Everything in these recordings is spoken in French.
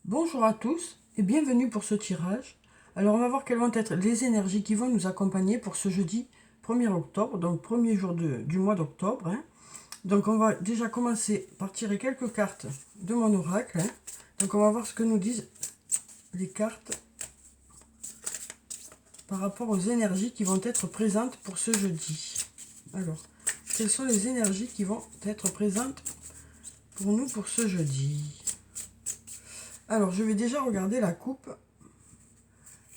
Bonjour à tous et bienvenue pour ce tirage. Alors on va voir quelles vont être les énergies qui vont nous accompagner pour ce jeudi 1er octobre, donc premier jour du mois d'octobre. Donc on va déjà commencer par tirer quelques cartes de mon oracle. Donc on va voir ce que nous disent les cartes par rapport aux énergies qui vont être présentes pour ce jeudi. Alors, quelles sont les énergies qui vont être présentes pour nous pour ce jeudi? Alors, je vais déjà regarder la coupe.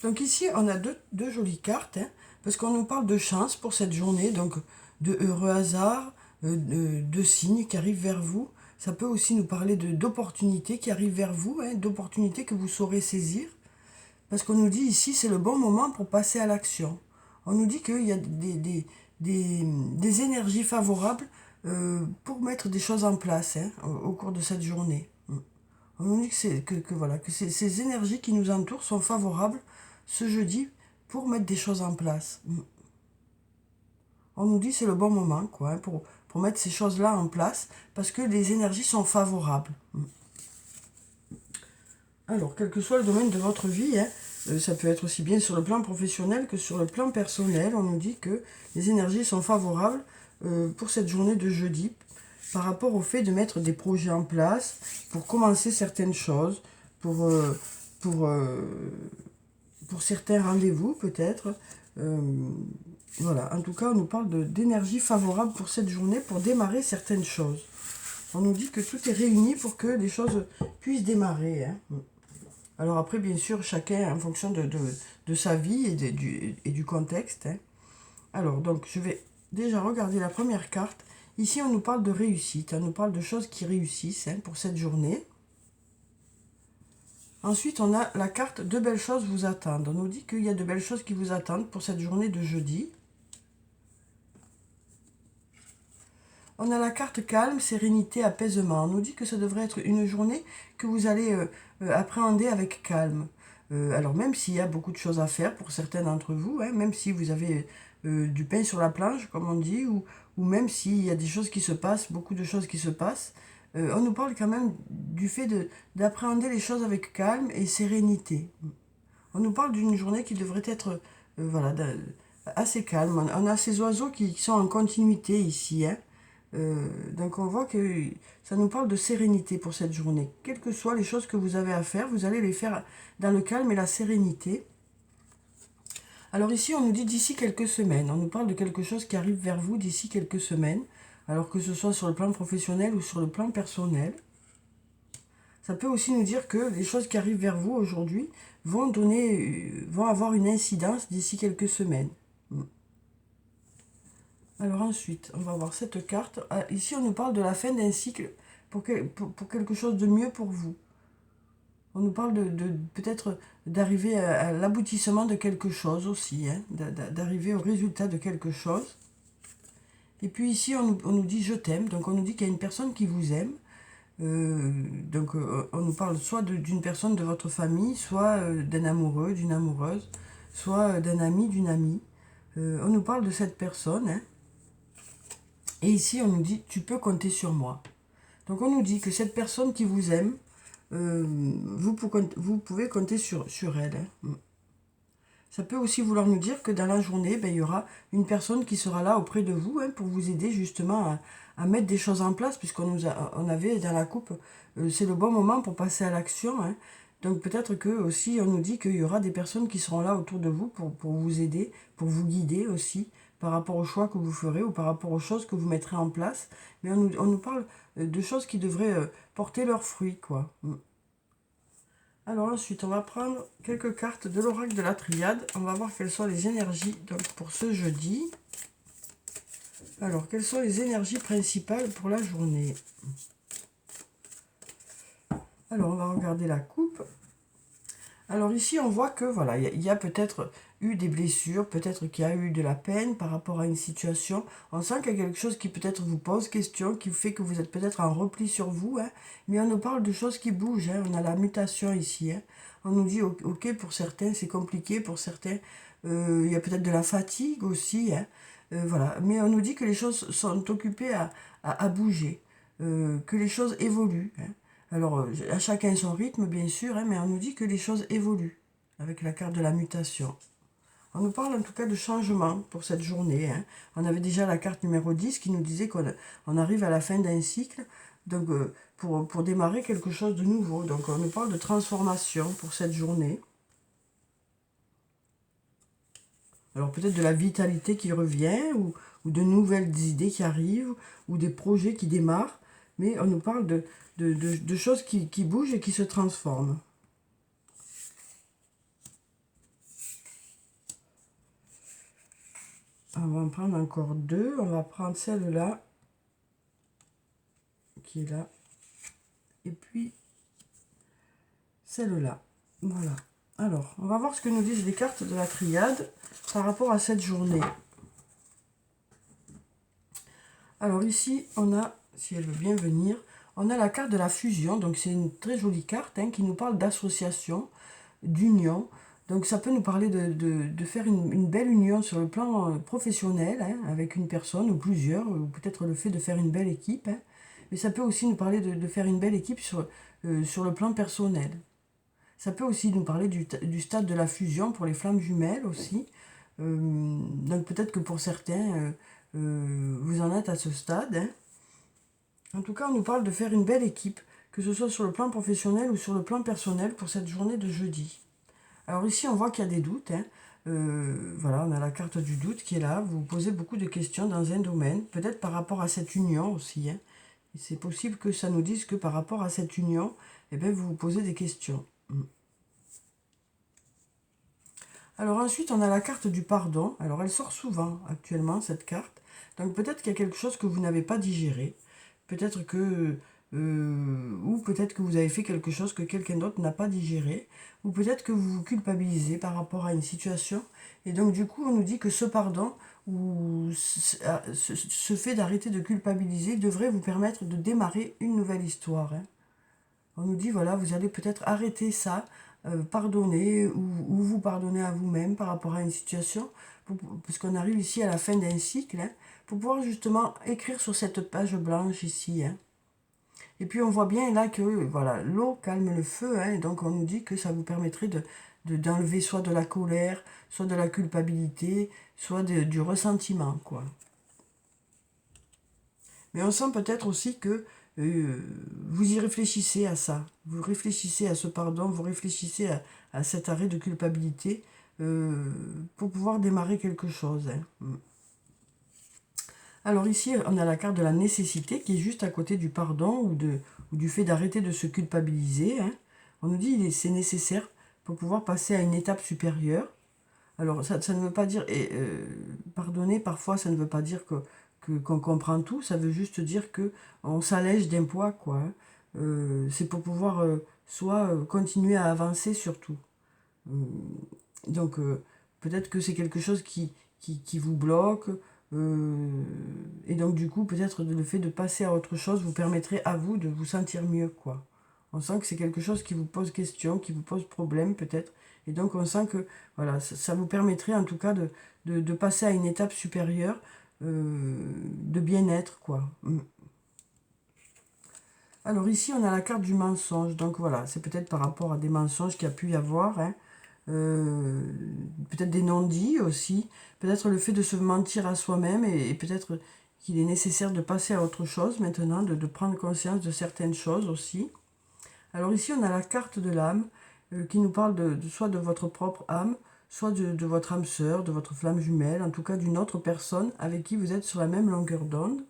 Donc ici, on a deux jolies cartes, parce qu'on nous parle de chance pour cette journée, donc de heureux hasard, de signes qui arrivent vers vous. Ça peut aussi nous parler d'opportunités qui arrivent vers vous, d'opportunités que vous saurez saisir. Parce qu'on nous dit ici, c'est le bon moment pour passer à l'action. On nous dit qu'il y a des énergies favorables pour mettre des choses en place au cours de cette journée. On nous dit que ces énergies qui nous entourent sont favorables ce jeudi pour mettre des choses en place. On nous dit que c'est le bon moment pour mettre ces choses-là en place parce que les énergies sont favorables. Alors, quel que soit le domaine de votre vie, ça peut être aussi bien sur le plan professionnel que sur le plan personnel, on nous dit que les énergies sont favorables pour cette journée de jeudi par rapport au fait de mettre des projets en place pour commencer certaines choses, pour, pour, pour certains rendez-vous peut-être. Voilà, en tout cas, on nous parle d'énergie favorable pour cette journée pour démarrer certaines choses. On nous dit que tout est réuni pour que les choses puissent démarrer. Alors après, bien sûr, chacun en fonction de sa vie et du contexte. Alors, donc, je vais déjà regarder la première carte. Ici, on nous parle de réussite, on nous parle de choses qui réussissent pour cette journée. Ensuite, on a la carte « De belles choses vous attendent ». On nous dit qu'il y a de belles choses qui vous attendent pour cette journée de jeudi. On a la carte « Calme, sérénité, apaisement ». On nous dit que ça devrait être une journée que vous allez appréhender avec calme. Alors même s'il y a beaucoup de choses à faire pour certains d'entre vous, même si vous avez du pain sur la planche, comme on dit, ou même s'il y a des choses qui se passent, beaucoup de choses qui se passent, on nous parle quand même du fait d'appréhender les choses avec calme et sérénité. On nous parle d'une journée qui devrait être assez calme. On a ces oiseaux qui sont en continuité ici. Donc on voit que ça nous parle de sérénité pour cette journée. Quelles que soient les choses que vous avez à faire, vous allez les faire dans le calme et la sérénité. Alors ici, on nous dit d'ici quelques semaines. On nous parle de quelque chose qui arrive vers vous d'ici quelques semaines. Alors que ce soit sur le plan professionnel ou sur le plan personnel. Ça peut aussi nous dire que les choses qui arrivent vers vous aujourd'hui vont avoir une incidence d'ici quelques semaines. Alors ensuite, on va voir cette carte. Ici, on nous parle de la fin d'un cycle pour quelque chose de mieux pour vous. On nous parle peut-être d'arriver à l'aboutissement de quelque chose aussi, d'arriver au résultat de quelque chose. Et puis ici, on nous dit « je t'aime », donc on nous dit qu'il y a une personne qui vous aime. On nous parle soit d'une personne de votre famille, soit d'un amoureux, d'une amoureuse, soit d'un ami, d'une amie. On nous parle de cette personne, Et ici, on nous dit « tu peux compter sur moi ». Donc on nous dit que cette personne qui vous aime, vous pouvez compter sur elle. Ça peut aussi vouloir nous dire que dans la journée, il y aura une personne qui sera là auprès de vous pour vous aider justement à mettre des choses en place, on avait dans la coupe, c'est le bon moment pour passer à l'action. Donc peut-être que aussi on nous dit qu'il y aura des personnes qui seront là autour de vous pour vous aider, pour vous guider aussi par rapport aux choix que vous ferez ou par rapport aux choses que vous mettrez en place. Mais on nous parle de choses qui devraient porter leurs fruits, quoi. Alors ensuite, on va prendre quelques cartes de l'oracle de la Triade. On va voir quelles sont les énergies donc, pour ce jeudi. Alors, quelles sont les énergies principales pour la journée? Alors, on va regarder la coupe. Alors ici, on voit que voilà, il y a peut-être eu des blessures, peut-être qu'il y a eu de la peine par rapport à une situation. On sent qu'il y a quelque chose qui peut-être vous pose question, qui fait que vous êtes peut-être en repli sur vous, mais on nous parle de choses qui bougent. On a la mutation ici. On nous dit, ok, pour certains, c'est compliqué, pour certains, il y a peut-être de la fatigue aussi. Voilà. Mais on nous dit que les choses sont occupées à bouger, que les choses évoluent. Alors, à chacun son rythme, bien sûr, hein, mais on nous dit que les choses évoluent avec la carte de la mutation. On nous parle en tout cas de changement pour cette journée, hein. On avait déjà la carte numéro 10 qui nous disait qu'on arrive à la fin d'un cycle, donc pour démarrer quelque chose de nouveau. Donc on nous parle de transformation pour cette journée. Alors peut-être de la vitalité qui revient, ou de nouvelles idées qui arrivent, ou des projets qui démarrent, mais on nous parle de choses qui bougent et qui se transforment. On va en prendre encore deux. On va prendre celle-là, qui est là, et puis celle-là. Voilà. Alors, on va voir ce que nous disent les cartes de la triade par rapport à cette journée. Alors ici, on a, si elle veut bien venir, on a la carte de la fusion. Donc c'est une très jolie carte, hein, qui nous parle d'association, d'union. Donc ça peut nous parler de faire une belle union sur le plan professionnel, hein, avec une personne ou plusieurs, ou peut-être le fait de faire une belle équipe, hein. Mais ça peut aussi nous parler de faire une belle équipe sur le plan personnel. Ça peut aussi nous parler du stade de la fusion pour les flammes jumelles aussi. Donc peut-être que pour certains, vous en êtes à ce stade, hein. En tout cas, on nous parle de faire une belle équipe, que ce soit sur le plan professionnel ou sur le plan personnel pour cette journée de jeudi. Alors ici, on voit qu'il y a des doutes, hein. Voilà, on a la carte du doute qui est là. Vous vous posez beaucoup de questions dans un domaine, peut-être par rapport à cette union aussi, hein. C'est possible que ça nous dise que par rapport à cette union, eh bien, vous vous posez des questions. Alors ensuite, on a la carte du pardon. Alors elle sort souvent actuellement, cette carte. Donc peut-être qu'il y a quelque chose que vous n'avez pas digéré. Peut-être que... ou peut-être que vous avez fait quelque chose que quelqu'un d'autre n'a pas digéré. Ou peut-être que vous vous culpabilisez par rapport à une situation. Et donc du coup, on nous dit que ce pardon, ou ce fait d'arrêter de culpabiliser, devrait vous permettre de démarrer une nouvelle histoire, hein. On nous dit, voilà, vous allez peut-être arrêter ça, pardonner, ou vous pardonner à vous-même par rapport à une situation, puisqu'on arrive ici à la fin d'un cycle, hein, pour pouvoir justement écrire sur cette page blanche ici, hein. Et puis on voit bien là que voilà, l'eau calme le feu, hein, et donc on nous dit que ça vous permettrait d'enlever soit de la colère, soit de la culpabilité, soit du ressentiment, quoi. Mais on sent peut-être aussi que vous y réfléchissez à ça. Vous réfléchissez à ce pardon, vous réfléchissez à cet arrêt de culpabilité pour pouvoir démarrer quelque chose, hein. Alors ici, on a la carte de la nécessité qui est juste à côté du pardon ou du fait d'arrêter de se culpabiliser, hein. On nous dit que c'est nécessaire pour pouvoir passer à une étape supérieure. Alors, ça ne veut pas dire... pardonner, parfois, ça ne veut pas dire qu'on comprend tout. Ça veut juste dire que on s'allège d'un poids, quoi, hein. C'est pour pouvoir soit continuer à avancer, surtout. Euh, donc, peut-être que c'est quelque chose qui vous bloque. Et donc, du coup, peut-être le fait de passer à autre chose vous permettrait à vous de vous sentir mieux, quoi. On sent que c'est quelque chose qui vous pose question, qui vous pose problème, peut-être. Et donc, on sent que voilà, ça vous permettrait en tout cas de passer à une étape supérieure de bien-être, quoi. Alors ici, on a la carte du mensonge. Donc voilà, c'est peut-être par rapport à des mensonges qu'il y a pu y avoir, hein. Peut-être des non-dits aussi. Peut-être le fait de se mentir à soi-même et peut-être qu'il est nécessaire de passer à autre chose maintenant, de prendre conscience de certaines choses aussi. Alors ici, on a la carte de l'âme qui nous parle soit de votre propre âme, soit de votre âme sœur, de votre flamme jumelle, en tout cas d'une autre personne avec qui vous êtes sur la même longueur d'onde.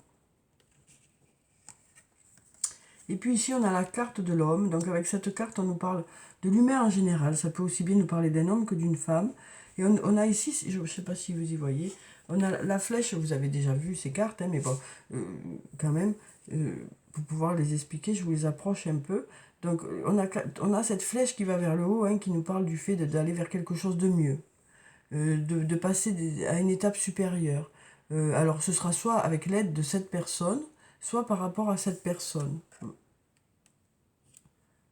Et puis ici, on a la carte de l'homme. Donc avec cette carte, on nous parle de l'humain en général. Ça peut aussi bien nous parler d'un homme que d'une femme. Et on a ici, je ne sais pas si vous y voyez, on a la flèche, vous avez déjà vu ces cartes, hein, mais bon, quand même, pour pouvoir les expliquer, je vous les approche un peu. Donc on a cette flèche qui va vers le haut, hein, qui nous parle du fait d'aller vers quelque chose de mieux, de passer à une étape supérieure. Alors ce sera soit avec l'aide de cette personne, soit par rapport à cette personne.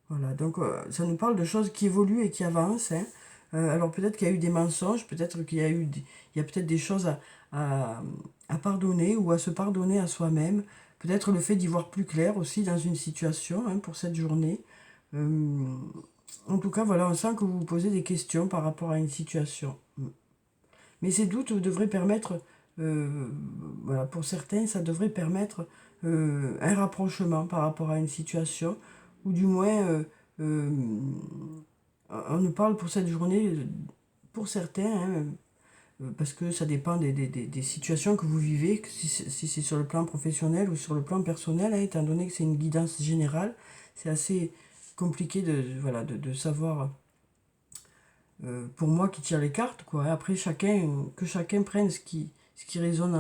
Voilà, donc ça nous parle de choses qui évoluent et qui avancent, hein. Alors peut-être qu'il y a eu des mensonges, peut-être qu'il y a peut-être des choses à pardonner ou à se pardonner à soi-même. peut-être le fait d'y voir plus clair aussi dans une situation, hein, pour cette journée. En tout cas, voilà, on sent que vous vous posez des questions par rapport à une situation. Mais ces doutes devraient permettre, euh, voilà, pour certains, ça devrait permettre un rapprochement par rapport à une situation, ou du moins, on nous parle pour cette journée, pour certains, hein, parce que ça dépend des situations que vous vivez, si c'est sur le plan professionnel ou sur le plan personnel, hein, étant donné que c'est une guidance générale, c'est assez compliqué voilà, de savoir, pour moi qui tire les cartes, quoi. Après, que chacun prenne ce qui résonne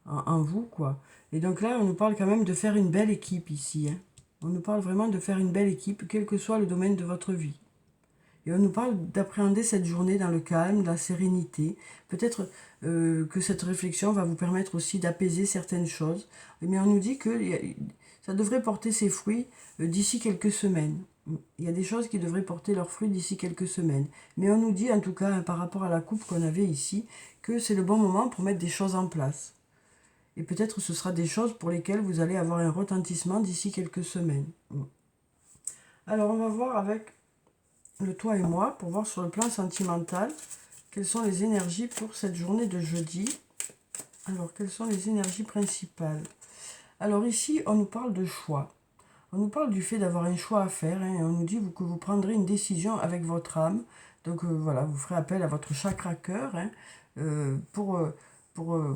en vous, quoi. Et donc là, on nous parle quand même de faire une belle équipe ici, hein. On nous parle vraiment de faire une belle équipe, quel que soit le domaine de votre vie. Et on nous parle d'appréhender cette journée dans le calme, la sérénité. Peut-être que cette réflexion va vous permettre aussi d'apaiser certaines choses. Mais on nous dit que ça devrait porter ses fruits d'ici quelques semaines. Il y a des choses qui devraient porter leurs fruits d'ici quelques semaines. Mais on nous dit, en tout cas, hein, par rapport à la coupe qu'on avait ici, que c'est le bon moment pour mettre des choses en place. Et peut-être ce sera des choses pour lesquelles vous allez avoir un retentissement d'ici quelques semaines. Alors on va voir avec le toi et moi, pour voir sur le plan sentimental, quelles sont les énergies pour cette journée de jeudi. Alors, quelles sont les énergies principales? Alors ici, on nous parle de choix. On nous parle du fait d'avoir un choix à faire, hein, et on nous dit que vous prendrez une décision avec votre âme. Donc voilà, vous ferez appel à votre chakra cœur, hein, pour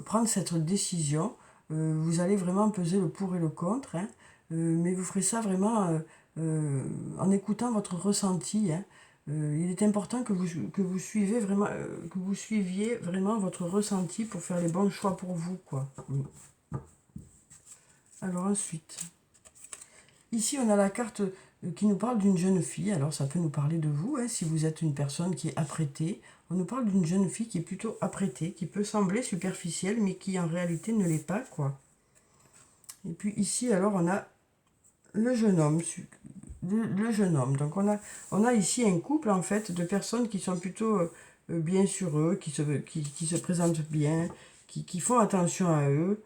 prendre cette décision. Vous allez vraiment peser le pour et le contre, hein, mais vous ferez ça vraiment en écoutant votre ressenti, hein. Il est important que vous suiviez vraiment votre ressenti pour faire les bons choix pour vous, quoi. Alors ensuite, ici on a la carte qui nous parle d'une jeune fille. Alors ça peut nous parler de vous, hein, si vous êtes une personne qui est apprêtée. On nous parle d'une jeune fille qui est plutôt apprêtée, qui peut sembler superficielle, mais qui en réalité ne l'est pas, quoi. Et puis ici, alors, on a le jeune homme. Le jeune homme. Donc on a ici un couple, en fait, de personnes qui sont plutôt bien sur eux, qui se présentent bien, qui font attention à eux.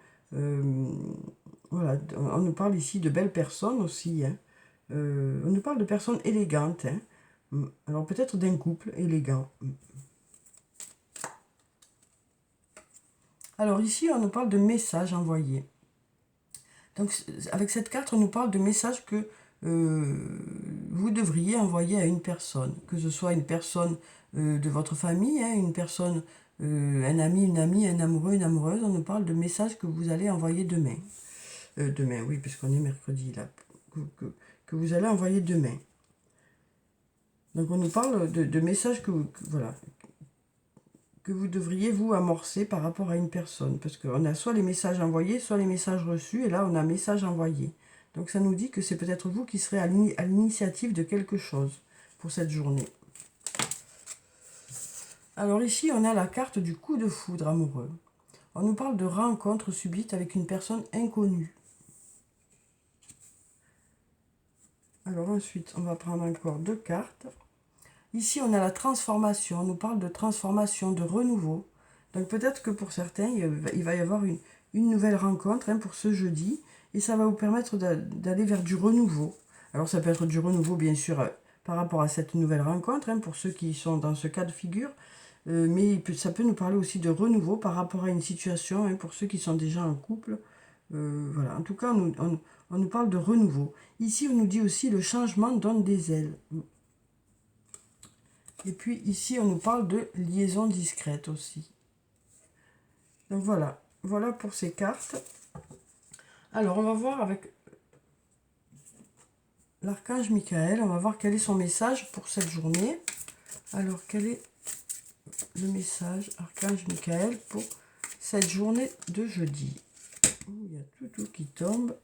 Voilà, on nous parle ici de belles personnes aussi, hein. On nous parle de personnes élégantes, hein. Alors peut-être d'un couple élégant. Alors ici, on nous parle de messages envoyés. Donc avec cette carte, on nous parle de messages que vous devriez envoyer à une personne, que ce soit une personne de votre famille, hein, une personne, un ami, une amie, un amoureux, une amoureuse. On nous parle de messages que vous allez envoyer demain. Demain, oui, puisqu'on est mercredi, là, que vous allez envoyer demain. Donc on nous parle de messages voilà, que vous devriez vous amorcer par rapport à une personne. Parce qu'on a soit les messages envoyés, soit les messages reçus, et là on a message envoyé. Donc ça nous dit que c'est peut-être vous qui serez à l'initiative de quelque chose pour cette journée. Alors ici on a la carte du coup de foudre amoureux. On nous parle de rencontre subite avec une personne inconnue. Alors ensuite on va prendre encore 2 cartes. Ici, on a la transformation. On nous parle de transformation, de renouveau. Donc peut-être que pour certains, il va y avoir une nouvelle rencontre, hein, pour ce jeudi. Et ça va vous permettre d'aller vers du renouveau. Alors ça peut être du renouveau, bien sûr, par rapport à cette nouvelle rencontre, hein, pour ceux qui sont dans ce cas de figure. Mais ça peut nous parler aussi de renouveau par rapport à une situation, hein, pour ceux qui sont déjà en couple. Voilà. En tout cas, on nous parle de renouveau. Ici, on nous dit aussi le changement donne des ailes. Et puis ici, on nous parle de liaison discrète aussi. Donc voilà, voilà pour ces cartes. Alors, on va voir avec l'archange Michael. On va voir quel est son message pour cette journée. Alors, quel est le message archange Michael pour cette journée de jeudi? Il y a tout qui tombe.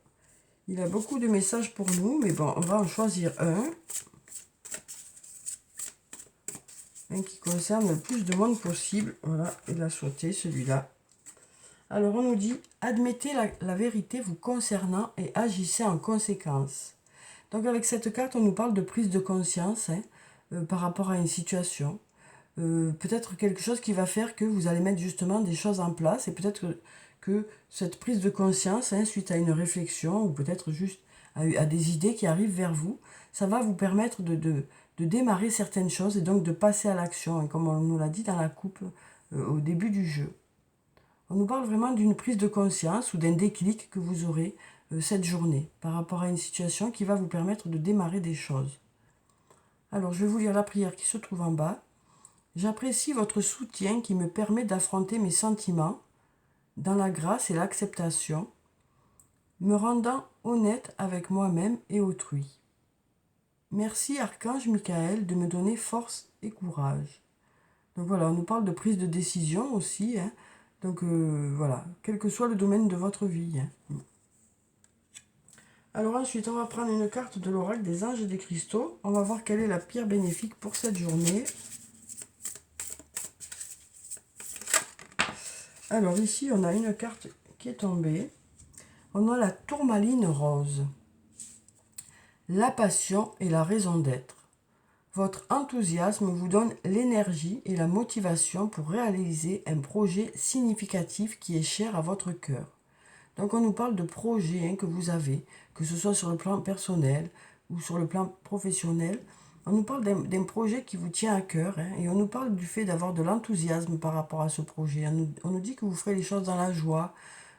Il a beaucoup de messages pour nous, mais bon, on va en choisir un. Qui concerne le plus de monde possible. Voilà, il a sauté celui-là. Alors on nous dit, admettez la vérité vous concernant et agissez en conséquence. Donc avec cette carte, on nous parle de prise de conscience, hein, par rapport à une situation. Peut-être quelque chose qui va faire que vous allez mettre justement des choses en place, et peut-être que cette prise de conscience, hein, suite à une réflexion, ou peut-être juste à des idées qui arrivent vers vous, ça va vous permettre de démarrer certaines choses et donc de passer à l'action, hein, comme on nous l'a dit dans la coupe au début du jeu. On nous parle vraiment d'une prise de conscience ou d'un déclic que vous aurez cette journée par rapport à une situation qui va vous permettre de démarrer des choses. Alors, je vais vous lire la prière qui se trouve en bas. J'apprécie votre soutien qui me permet d'affronter mes sentiments dans la grâce et l'acceptation, me rendant honnête avec moi-même et autrui. Merci Archange Michael de me donner force et courage. Donc voilà, on nous parle de prise de décision aussi, hein. Donc voilà, quel que soit le domaine de votre vie, hein. Alors ensuite, on va prendre une carte de l'oracle des anges et des cristaux. On va voir quelle est la pierre bénéfique pour cette journée. Alors ici, on a une carte qui est tombée. On a la tourmaline rose. La passion et la raison d'être. Votre enthousiasme vous donne l'énergie et la motivation pour réaliser un projet significatif qui est cher à votre cœur. Donc on nous parle de projets, hein, que vous avez, que ce soit sur le plan personnel ou sur le plan professionnel. On nous parle d'un projet qui vous tient à cœur, hein, et on nous parle du fait d'avoir de l'enthousiasme par rapport à ce projet. On nous dit que vous ferez les choses dans la joie,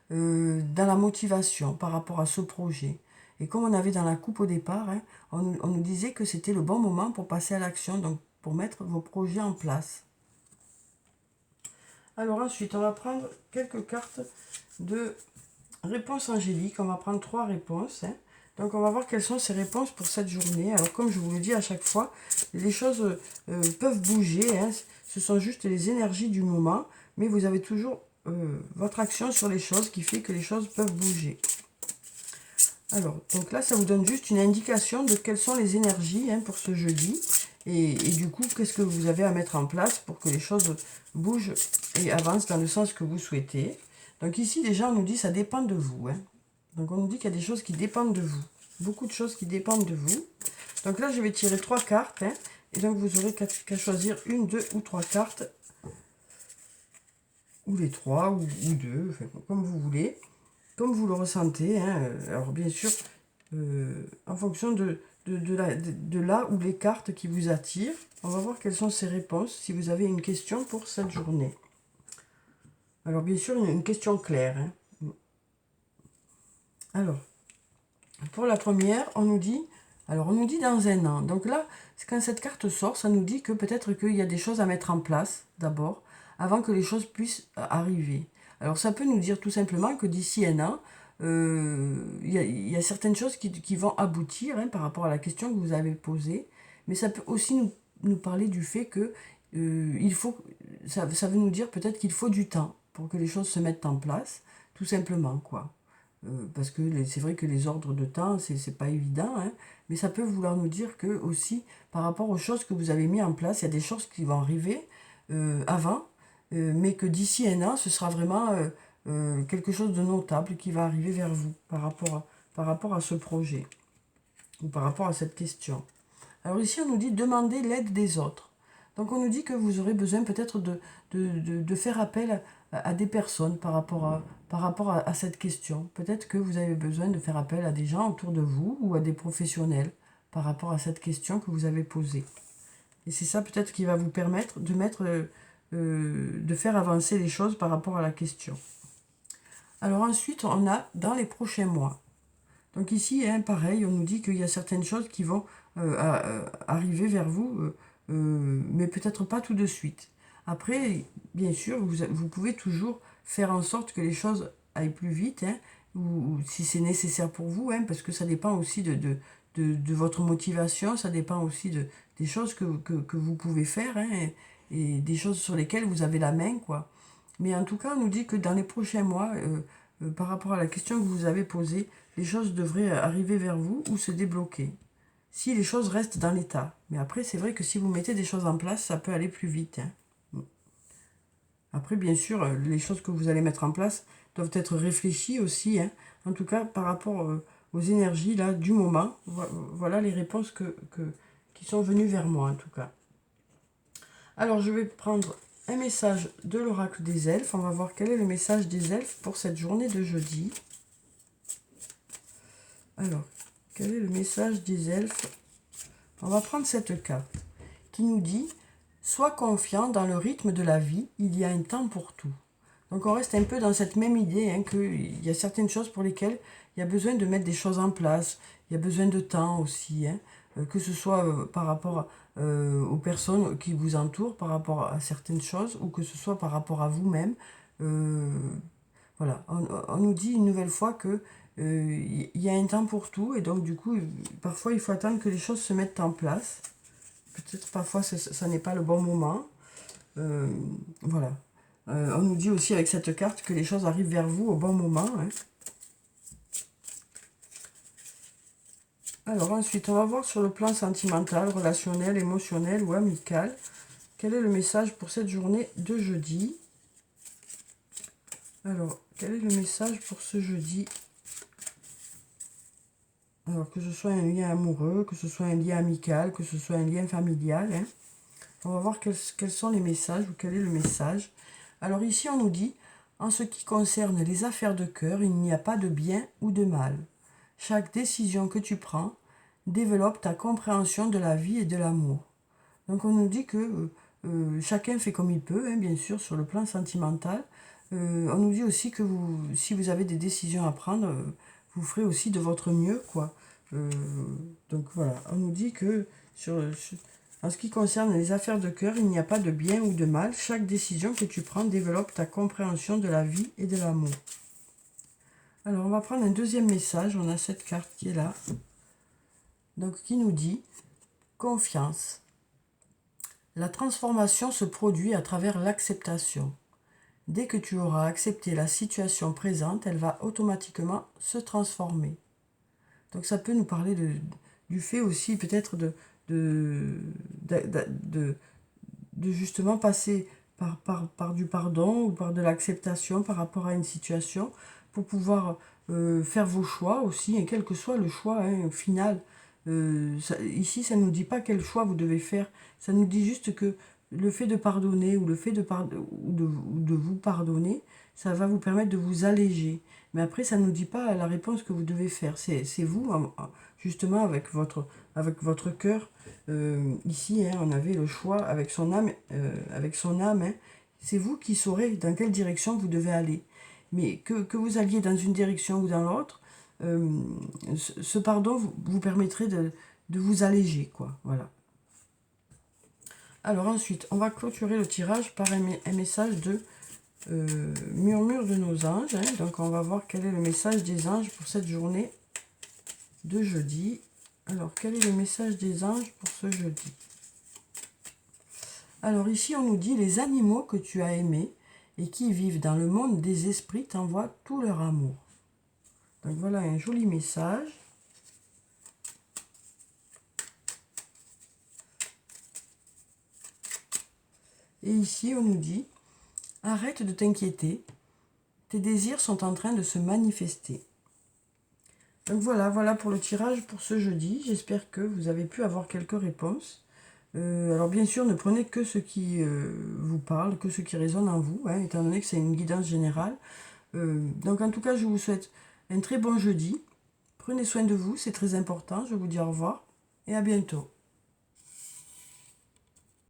dans la motivation par rapport à ce projet. Et comme on avait dans la coupe au départ, hein, on nous disait que c'était le bon moment pour passer à l'action, donc pour mettre vos projets en place. Alors ensuite, on va prendre quelques cartes de réponses angéliques. On va prendre 3 réponses, hein. Donc on va voir quelles sont ces réponses pour cette journée. Alors comme je vous le dis à chaque fois, les choses peuvent bouger, hein. Ce sont juste les énergies du moment, mais vous avez toujours votre action sur les choses qui fait que les choses peuvent bouger. Alors, donc là, ça vous donne juste une indication de quelles sont les énergies, hein, pour ce jeudi. Et du coup, qu'est-ce que vous avez à mettre en place pour que les choses bougent et avancent dans le sens que vous souhaitez. Donc ici, déjà, on nous dit que ça dépend de vous, hein. Donc on nous dit qu'il y a des choses qui dépendent de vous. Beaucoup de choses qui dépendent de vous. Donc là, je vais tirer 3 cartes, hein, et donc vous aurez qu'à choisir une, 2 ou 3 cartes. Ou les 3, ou 2, enfin, comme vous voulez. Comme vous le ressentez, hein. Alors bien sûr, en fonction de là où les cartes qui vous attirent, on va voir quelles sont ces réponses, si vous avez une question pour cette journée. Alors bien sûr, une question claire, hein. Alors, pour la première, on nous dit dans un an. Donc là, quand cette carte sort, ça nous dit que peut-être qu'il y a des choses à mettre en place, d'abord, avant que les choses puissent arriver. Alors ça peut nous dire tout simplement que d'ici un an, il y a certaines choses qui vont aboutir, hein, par rapport à la question que vous avez posée. Mais ça peut aussi nous parler du fait que ça veut nous dire peut-être qu'il faut du temps pour que les choses se mettent en place, tout simplement, quoi. Parce que c'est vrai que les ordres de temps, c'est pas évident, hein, mais ça peut vouloir nous dire que aussi, par rapport aux choses que vous avez mis en place, il y a des choses qui vont arriver avant, mais que d'ici un an, ce sera vraiment quelque chose de notable qui va arriver vers vous par rapport à ce projet, ou par rapport à cette question. Alors ici, on nous dit demander l'aide des autres. Donc on nous dit que vous aurez besoin peut-être de faire appel à des personnes par rapport à cette question. Peut-être que vous avez besoin de faire appel à des gens autour de vous ou à des professionnels par rapport à cette question que vous avez posée. Et c'est ça peut-être qui va vous permettre de faire avancer les choses par rapport à la question. Alors ensuite, on a dans les prochains mois. Donc ici, hein, pareil, on nous dit qu'il y a certaines choses qui vont arriver vers vous, mais peut-être pas tout de suite. Après, bien sûr, vous pouvez toujours faire en sorte que les choses aillent plus vite, hein, ou si c'est nécessaire pour vous, hein, parce que ça dépend aussi de votre motivation, ça dépend aussi des choses que vous pouvez faire, hein, et des choses sur lesquelles vous avez la main, quoi. Mais en tout cas, on nous dit que dans les prochains mois, par rapport à la question que vous avez posée, les choses devraient arriver vers vous ou se débloquer. Si les choses restent dans l'état. Mais après, c'est vrai que si vous mettez des choses en place, ça peut aller plus vite, hein. Après, bien sûr, les choses que vous allez mettre en place doivent être réfléchies aussi, hein. En tout cas, par rapport aux énergies là du moment, voilà les réponses qui sont venues vers moi, en tout cas. Alors, je vais prendre un message de l'oracle des elfes. On va voir quel est le message des elfes pour cette journée de jeudi. Alors, quel est le message des elfes? On va prendre cette carte qui nous dit « Sois confiant dans le rythme de la vie, il y a un temps pour tout ». Donc on reste un peu dans cette même idée, hein, qu'il y a certaines choses pour lesquelles il y a besoin de mettre des choses en place, il y a besoin de temps aussi, hein, que ce soit par rapport aux personnes qui vous entourent, par rapport à certaines choses, ou que ce soit par rapport à vous-même. Voilà, on nous dit une nouvelle fois que il y a un temps pour tout, et donc du coup, parfois il faut attendre que les choses se mettent en place. Peut-être parfois ça n'est pas le bon moment. Voilà. On nous dit aussi avec cette carte que les choses arrivent vers vous au bon moment. Hein. Alors ensuite, on va voir sur le plan sentimental, relationnel, émotionnel ou amical. Quel est le message pour cette journée de jeudi? Alors, quel est le message pour ce jeudi? Alors, que ce soit un lien amoureux, que ce soit un lien amical, que ce soit un lien familial. Hein. On va voir quels sont les messages ou quel est le message. Alors ici, on nous dit, en ce qui concerne les affaires de cœur, il n'y a pas de bien ou de mal. Chaque décision que tu prends développe ta compréhension de la vie et de l'amour. Donc on nous dit que chacun fait comme il peut, hein, bien sûr, sur le plan sentimental. On nous dit aussi que si vous avez des décisions à prendre, vous ferez aussi de votre mieux, quoi. Donc voilà, on nous dit que en ce qui concerne les affaires de cœur, il n'y a pas de bien ou de mal. Chaque décision que tu prends développe ta compréhension de la vie et de l'amour. Alors, on va prendre un deuxième message. On a cette carte qui est là. Donc, qui nous dit « Confiance ». La transformation se produit à travers l'acceptation. Dès que tu auras accepté la situation présente, elle va automatiquement se transformer. Donc, ça peut nous parler du fait aussi peut-être de justement passer par du pardon ou par de l'acceptation par rapport à une situation pour pouvoir faire vos choix aussi, et quel que soit le choix hein, final. Ici, ça ne nous dit pas quel choix vous devez faire, ça nous dit juste que le fait de pardonner ou le fait de vous pardonner, ça va vous permettre de vous alléger. Mais après, ça ne nous dit pas la réponse que vous devez faire. C'est vous, justement, avec votre cœur. Ici, hein, on avait le choix avec son âme. Hein. C'est vous qui saurez dans quelle direction vous devez aller. Mais que vous alliez dans une direction ou dans l'autre, ce pardon vous permettrait de vous alléger, quoi. Voilà. Alors ensuite, on va clôturer le tirage par un message de murmure de nos anges. Hein. Donc on va voir quel est le message des anges pour cette journée de jeudi. Alors, quel est le message des anges pour ce jeudi? Alors ici, on nous dit, les animaux que tu as aimés et qui vivent dans le monde des esprits t'envoient tout leur amour. Donc voilà un joli message. Et ici, on nous dit, arrête de t'inquiéter, tes désirs sont en train de se manifester. Donc voilà pour le tirage pour ce jeudi. J'espère que vous avez pu avoir quelques réponses. Alors bien sûr, ne prenez que ce qui vous parle, que ce qui résonne en vous, hein, étant donné que c'est une guidance générale. Donc en tout cas, je vous souhaite un très bon jeudi. Prenez soin de vous, c'est très important. Je vous dis au revoir et à bientôt.